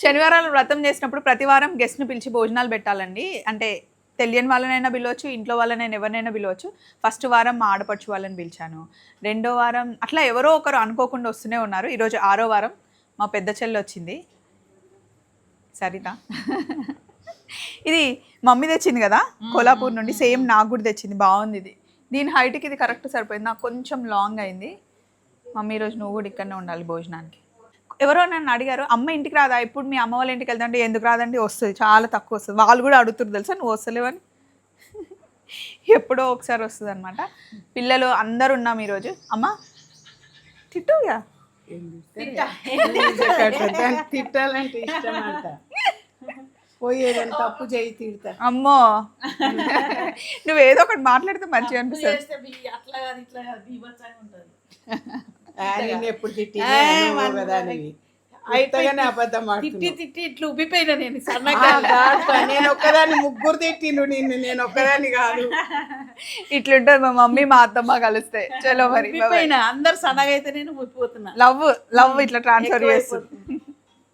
శనివారాలు వ్రతం చేసినప్పుడు ప్రతి వారం గెస్ట్ని పిలిచి భోజనాలు పెట్టాలండి. అంటే తెలియని వాళ్ళనైనా పిలవచ్చు, ఇంట్లో వాళ్ళనైనా ఎవరినైనా పిలవచ్చు. ఫస్ట్ వారం మా ఆడపడుచు వాళ్ళని పిలిచాను, రెండో వారం అట్లా ఎవరో ఒకరు అనుకోకుండా వస్తూనే ఉన్నారు. ఈరోజు 6వ వారం మా పెద్ద చెల్లి వచ్చింది, సరిత. ఇది మమ్మీ తెచ్చింది కదా కోల్హాపూర్ నుండి, సేమ్ నాకు కూడా తెచ్చింది. బాగుంది ఇది, దీని హైట్కి ఇది కరెక్ట్ సరిపోయింది. నాకు కొంచెం లాంగ్ అయింది. మమ్మీ ఈరోజు నువ్వు కూడా ఇక్కడనే ఉండాలి భోజనానికి. ఎవరో నన్ను అడిగారు, అమ్మ ఇంటికి రాదా ఇప్పుడు, మీ అమ్మ వాళ్ళ ఇంటికి వెళ్తాంటే ఎందుకు రాదండి, వస్తుంది, చాలా తక్కువ వస్తుంది. వాళ్ళు కూడా అడుగుతున్నారు తెలుసా, నువ్వు వస్తలేవని. ఎప్పుడో ఒకసారి వస్తుంది అనమాట. పిల్లలు అందరు ఉన్నాం ఈరోజు. అమ్మ తిట్టుగా తిట్టాలంటే ఇష్టం అంట, పోయేదని తప్పు చేయి తిడతా. అమ్మో నువ్వు ఏదో ఒకటి మాట్లాడితే మంచిగా అనిపిస్తుంది. నేను ఎప్పుడు తిట్టి అయితేగానే అబద్ధం తిట్టి ఇట్లా ఉబ్బిపోయినా నేను నేను ఒక్కదాన్ని, ముగ్గురు తిట్టిండు నిన్ను, నేను ఒక్కదాన్ని కాదు. ఇట్లుంటుంది మా మమ్మీ మా అత్తమ్మ కలిస్తే. చలో మరి అందరు సన్నగా అయితే నేను ఉబ్బిపోతున్నా. లవ్ లవ్ ఇట్లా ట్రాన్స్ఫర్ చేస్తుంది.